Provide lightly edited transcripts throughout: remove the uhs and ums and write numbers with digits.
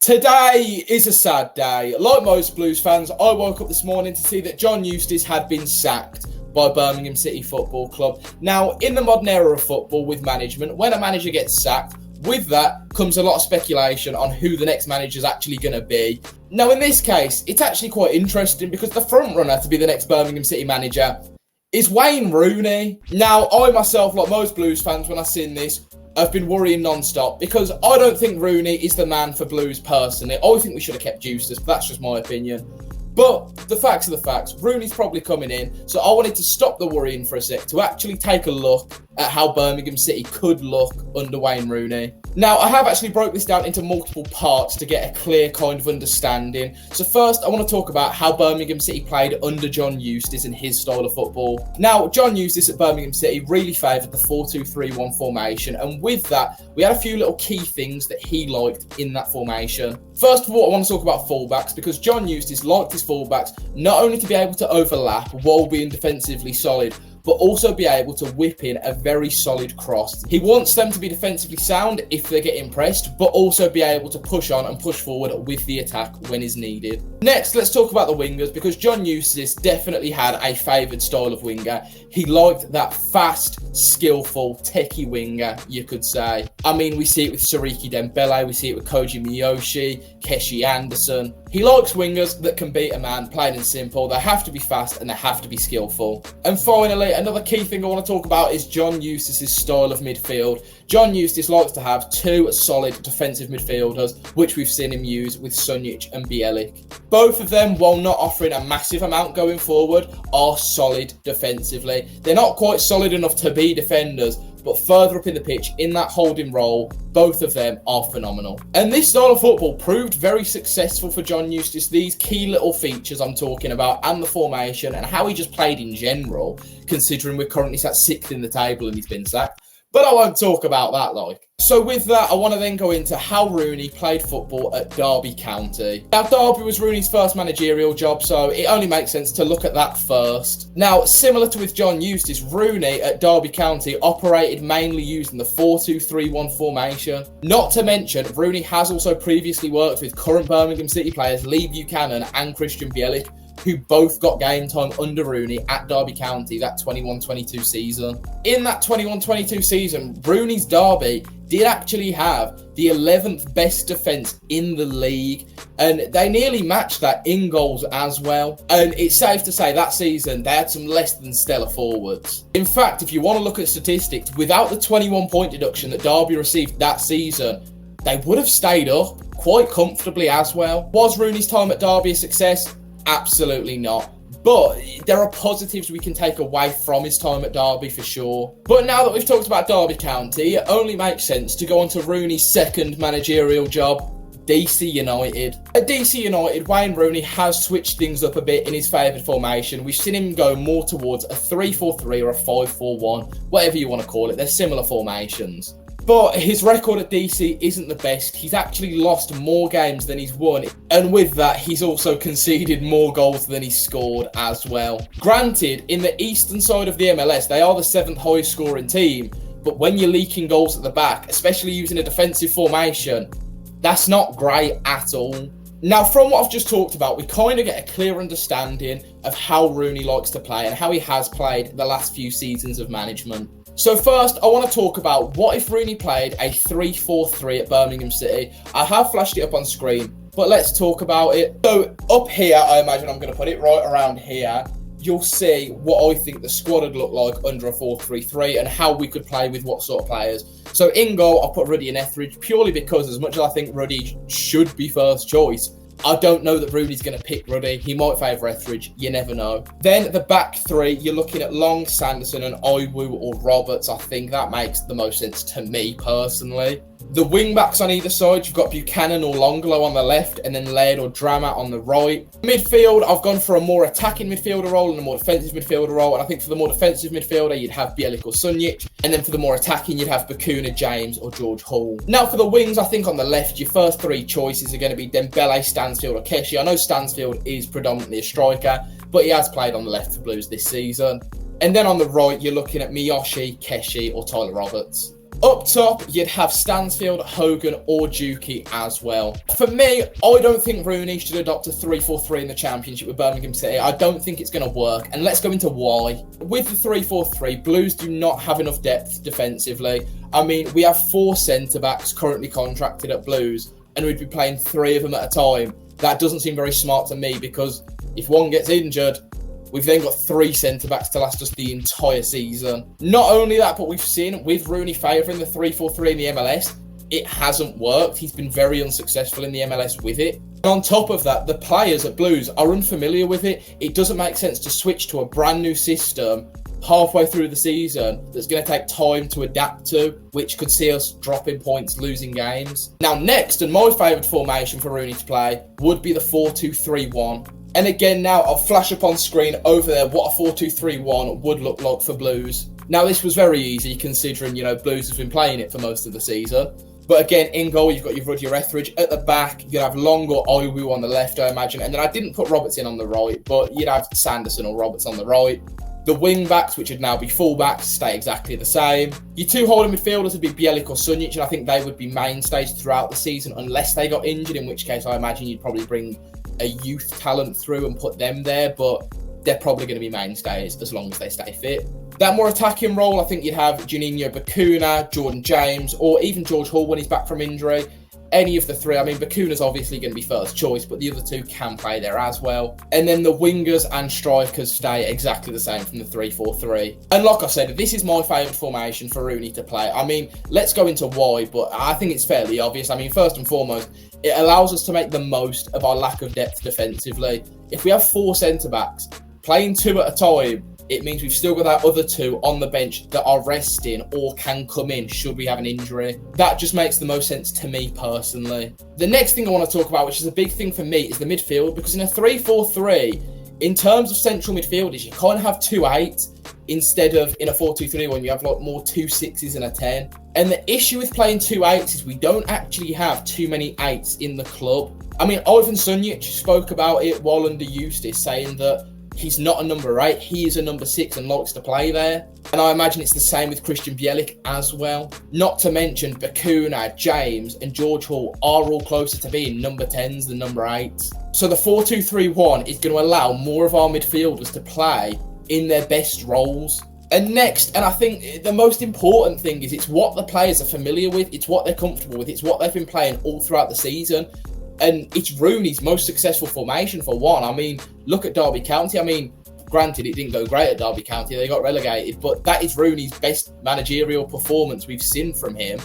Today is a sad day. Like most Blues fans, I woke up this morning to see that John Eustace had been sacked by Birmingham City Football Club. Now, in the modern era of football with management, when a manager gets sacked, with that comes a lot of speculation on who the next manager is actually going to be. Now, in this case, it's actually quite interesting because the front runner to be the next Birmingham City manager is Wayne Rooney. Now, I myself, like most Blues fans, when I seen this, I've been worrying non-stop because I don't think Rooney is the man for Blues personally. I think we should have kept Eustace, but that's just my opinion. But the facts are the facts. Rooney's probably coming in, so I wanted to stop the worrying for a sec to actually take a look at how Birmingham City could look under Wayne Rooney. Now, I have actually broke this down into multiple parts to get a clear kind of understanding. So first, I want to talk about how Birmingham City played under John Eustace and his style of football. Now, John Eustace at Birmingham City really favoured the 4-2-3-1 formation, and with that, we had a few little key things that he liked in that formation. First of all, I want to talk about fullbacks because John Eustace liked his fullbacks not only to be able to overlap while being defensively solid, but also be able to whip in a very solid cross. He wants them to be defensively sound if they get impressed, but also be able to push on and push forward with the attack when is needed. Next, let's talk about the wingers because John Eustace definitely had a favoured style of winger. He liked that fast, skillful, techie winger, you could say. I mean, we see it with Sariki Dembele, we see it with Koji Miyoshi, Keshi Anderson. He likes wingers that can beat a man, plain and simple. They have to be fast and they have to be skillful. And finally, another key thing I want to talk about is John Eustace's style of midfield. John Eustace likes to have two solid defensive midfielders, which we've seen him use with Sunjic and Bielik. Both of them, while not offering a massive amount going forward, are solid defensively. They're not quite solid enough to be defenders, but further up in the pitch, in that holding role, both of them are phenomenal. And this style of football proved very successful for John Eustace. These key little features I'm talking about, and the formation, and how he just played in general, considering we're currently sat 6th in the table and he's been sacked. But I won't talk about that, like. So with that, I want to then go into how Rooney played football at Derby County. Now, Derby was Rooney's first managerial job, so it only makes sense to look at that first. Now, similar to with John Eustace, Rooney at Derby County operated mainly using the 4-2-3-1 formation. Not to mention, Rooney has also previously worked with current Birmingham City players Lee Buchanan and Christian Bielik, who both got game time under Rooney at Derby County that 21-22 season. In that 21-22 season, Rooney's Derby did actually have the 11th best defence in the league, and they nearly matched that in goals as well. And it's safe to say that season they had some less than stellar forwards. In fact, if you want to look at statistics, without the 21-point deduction that Derby received that season, they would have stayed up quite comfortably as well. Was Rooney's time at Derby a success? Absolutely not. But there are positives we can take away from his time at Derby for sure. But now that we've talked about Derby County, it only makes sense to go on to Rooney's second managerial job, DC United. At DC United, Wayne Rooney has switched things up a bit in his favoured formation. We've seen him go more towards a 3-4-3 or a 5-4-1, whatever you want to call it. They're similar formations. But his record at DC isn't the best. He's actually lost more games than he's won. And with that, he's also conceded more goals than he's scored as well. Granted, in the eastern side of the MLS, they are the 7th highest scoring team. But when you're leaking goals at the back, especially using a defensive formation, that's not great at all. Now, from what I've just talked about, we kind of get a clear understanding of how Rooney likes to play and how he has played the last few seasons of management. So first, I want to talk about what if Rooney played a 3-4-3 at Birmingham City. I have flashed it up on screen, but let's talk about it. So up here, I imagine I'm going to put it right around here. You'll see what I think the squad would look like under a 4-3-3 and how we could play with what sort of players. So in goal, I'll put Ruddy and Etheridge purely because as much as I think Ruddy should be first choice, I don't know that Rooney's going to pick Ruddy. He might favour Etheridge. You never know. Then the back three, you're looking at Long, Sanderson and Iwu or Roberts. I think that makes the most sense to me personally. The wing backs on either side, you've got Buchanan or Longlow on the left and then Laird or Drama on the right. Midfield, I've gone for a more attacking midfielder role and a more defensive midfielder role. And I think for the more defensive midfielder, you'd have Bielik or Sunjic. And then for the more attacking, you'd have Bakuna, James or George Hall. Now for the wings, I think on the left, your first three choices are going to be Dembele, Stansfield or Keshi. I know Stansfield is predominantly a striker, but he has played on the left for Blues this season. And then on the right, you're looking at Miyoshi, Keshi or Tyler Roberts. Up top, you'd have Stansfield, Hogan or Dukey as well. For me, I don't think Rooney should adopt a 3-4-3 in the Championship with Birmingham City. I don't think it's going to work, and let's go into why. With the 3-4-3, Blues do not have enough depth defensively. I mean, we have 4 centre-backs currently contracted at Blues, and we'd be playing 3 of them at a time. That doesn't seem very smart to me, because if one gets injured, we've then got 3 centre-backs to last us the entire season. Not only that, but we've seen with Rooney favouring the 3-4-3 in the MLS, it hasn't worked. He's been very unsuccessful in the MLS with it. And on top of that, the players at Blues are unfamiliar with it. It doesn't make sense to switch to a brand new system halfway through the season that's going to take time to adapt to, which could see us dropping points, losing games. Now next, and my favoured formation for Rooney to play, would be the 4-2-3-1. And again, now I'll flash up on screen over there what a 4-2-3-1 would look like for Blues. Now, this was very easy considering, Blues have been playing it for most of the season. But again, in goal, you've got your Ruddy Etheridge. At the back, you'd have Long or Iwu on the left, I imagine. And then I didn't put Roberts in on the right, but you'd have Sanderson or Roberts on the right. The wing backs, which would now be full backs, stay exactly the same. Your 2 holding midfielders would be Bielik or Sunjic, and I think they would be mainstays throughout the season unless they got injured, in which case I imagine you'd probably bring a youth talent through and put them there, but they're probably going to be mainstays as long as they stay fit. That more attacking role, I think you'd have Juninho Bacuna, Jordan James, or even George Hall when he's back from injury. Any of the 3. I mean, Bacuna's obviously going to be first choice, but the other 2 can play there as well. And then the wingers and strikers stay exactly the same from the 3-4-3. And like I said, this is my favourite formation for Rooney to play. I mean, let's go into why, but I think it's fairly obvious. I mean, first and foremost, it allows us to make the most of our lack of depth defensively. If we have 4 centre-backs, playing 2 at a time, it means we've still got that other 2 on the bench that are resting or can come in should we have an injury. That just makes the most sense to me personally. The next thing I want to talk about, which is a big thing for me, is the midfield, because in a 3-4-3, in terms of central midfielders, you kind of have 2 8s instead of in a 4-2-3 when you have like more 2 6s and a 10. And the issue with playing 2 8s is we don't actually have too many 8s in the club. I mean, Ivan Sunjic spoke about it while under Eustace, saying that he's not a number 8, he is a number 6 and likes to play there. And I imagine it's the same with Christian Bielik as well. Not to mention Bacuna, James and George Hall are all closer to being number 10s than number 8s. So the 4-2-3-1 is going to allow more of our midfielders to play in their best roles. And next, and I think the most important thing is it's what the players are familiar with, it's what they're comfortable with, it's what they've been playing all throughout the season. And it's Rooney's most successful formation for one. I mean, look at Derby County. I mean, granted, it didn't go great at Derby County. They got relegated. But that is Rooney's best managerial performance we've seen from him.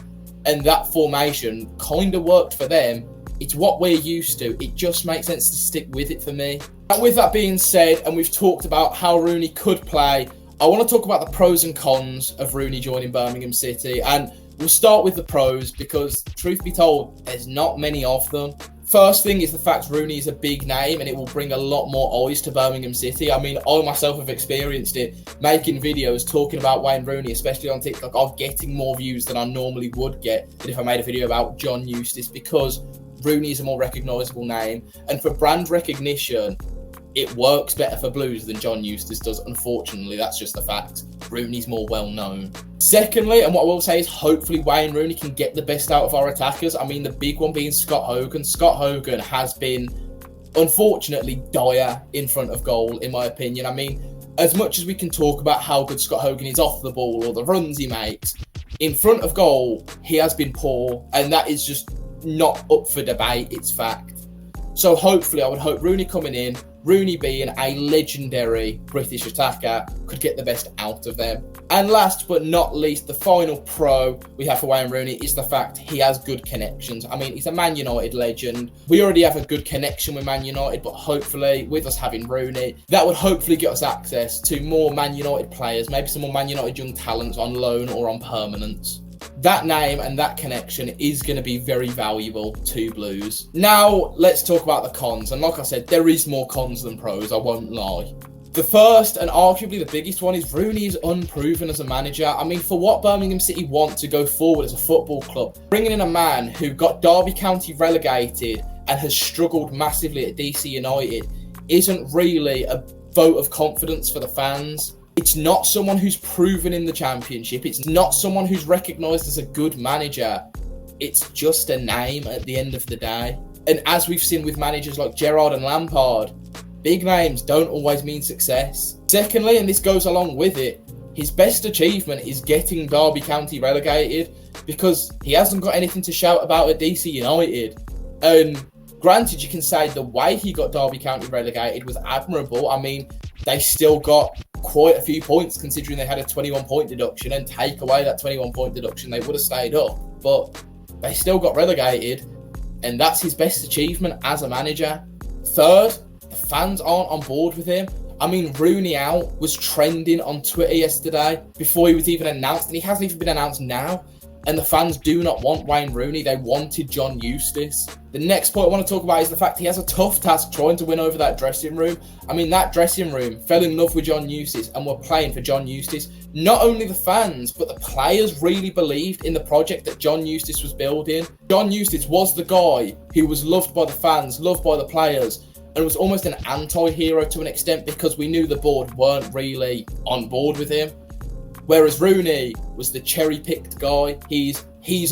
And that formation kind of worked for them. It's what we're used to. It just makes sense to stick with it for me. And with that being said, and we've talked about how Rooney could play, I want to talk about the pros and cons of Rooney joining Birmingham City. And we'll start with the pros because, truth be told, there's not many of them. First thing is the fact Rooney is a big name and it will bring a lot more eyes to Birmingham City. I mean, I myself have experienced it, making videos talking about Wayne Rooney, especially on TikTok, of getting more views than I normally would get than if I made a video about John Eustace, because Rooney is a more recognisable name. And for brand recognition, it works better for Blues than John Eustace does. Unfortunately, that's just the fact. Rooney's more well known. Secondly, and what I will say is hopefully Wayne Rooney can get the best out of our attackers. I mean, the big one being Scott Hogan. Scott Hogan has been, unfortunately, dire in front of goal, in my opinion. I mean, as much as we can talk about how good Scott Hogan is off the ball or the runs he makes, in front of goal, he has been poor. And that is just not up for debate. It's fact. So hopefully, I would hope Rooney coming in, Rooney being a legendary British attacker, could get the best out of them. And last but not least, the final pro we have for Wayne Rooney is the fact he has good connections. I mean, he's a Man United legend. We already have a good connection with Man United, but hopefully, with us having Rooney, that would hopefully get us access to more Man United players, maybe some more Man United young talents on loan or on permanence. That name and that connection is going to be very valuable to Blues. Now, let's talk about the cons. And like I said, there is more cons than pros, I won't lie. The first and arguably the biggest one is Rooney is unproven as a manager. I mean, for what Birmingham City want to go forward as a football club, bringing in a man who got Derby County relegated and has struggled massively at DC United isn't really a vote of confidence for the fans. It's not someone who's proven in the Championship. It's not someone who's recognised as a good manager. It's just a name at the end of the day. And as we've seen with managers like Gerrard and Lampard, big names don't always mean success. Secondly, and this goes along with it, his best achievement is getting Derby County relegated, because he hasn't got anything to shout about at DC United. And granted, you can say the way he got Derby County relegated was admirable. I mean, they still got quite a few points considering they had a 21-point deduction, and take away that 21-point deduction, they would have stayed up. But they still got relegated, and that's his best achievement as a manager. Third, the fans aren't on board with him. I mean, Rooney Out was trending on Twitter yesterday before he was even announced, and he hasn't even been announced now. And the fans do not want Wayne Rooney. They wanted John Eustace. The next point I want to talk about is the fact he has a tough task trying to win over that dressing room. I mean, that dressing room fell in love with John Eustace and were playing for John Eustace. Not only the fans, but the players really believed in the project that John Eustace was building. John Eustace was the guy who was loved by the fans, loved by the players, and was almost an anti-hero to an extent, because we knew the board weren't really on board with him. Whereas Rooney was the cherry-picked guy. He's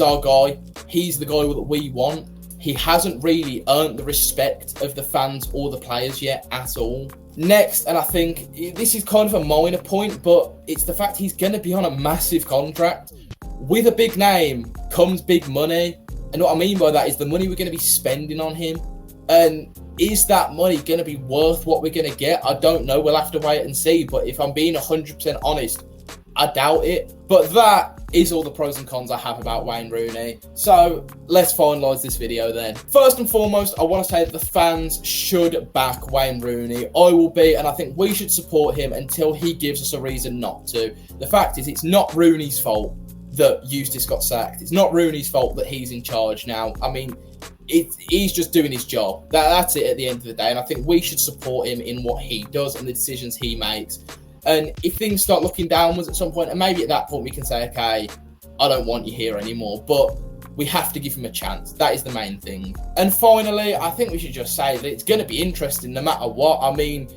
our guy. He's the guy that we want. He hasn't really earned the respect of the fans or the players yet at all. Next, and I think this is kind of a minor point, but it's the fact he's going to be on a massive contract. With a big name comes big money. And what I mean by that is the money we're going to be spending on him. And is that money going to be worth what we're going to get? I don't know. We'll have to wait and see. But if I'm being 100% honest, I doubt it. But that is all the pros and cons I have about Wayne Rooney. So let's finalise this video then. First and foremost, I want to say that the fans should back Wayne Rooney. I will be, and I think we should support him until he gives us a reason not to. The fact is, it's not Rooney's fault that Eustace got sacked. It's not Rooney's fault that he's in charge now. I mean, he's just doing his job. That's it at the end of the day. And I think we should support him in what he does and the decisions he makes. And if things start looking downwards at some point, and maybe at that point we can say, okay, I don't want you here anymore. But we have to give him a chance. That is the main thing. And finally, I think we should just say that it's going to be interesting no matter what. I mean,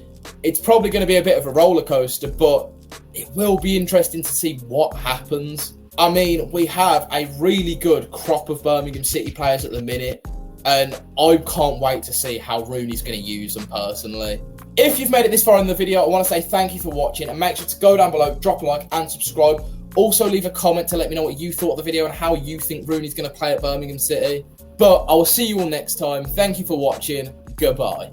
it's probably going to be a bit of a roller coaster, but it will be interesting to see what happens. I mean, we have a really good crop of Birmingham City players at the minute, and I can't wait to see how Rooney's going to use them personally. If you've made it this far in the video, I want to say thank you for watching, and make sure to go down below, drop a like and subscribe. Also leave a comment to let me know what you thought of the video and how you think Rooney's going to play at Birmingham City. But I will see you all next time. Thank you for watching. Goodbye.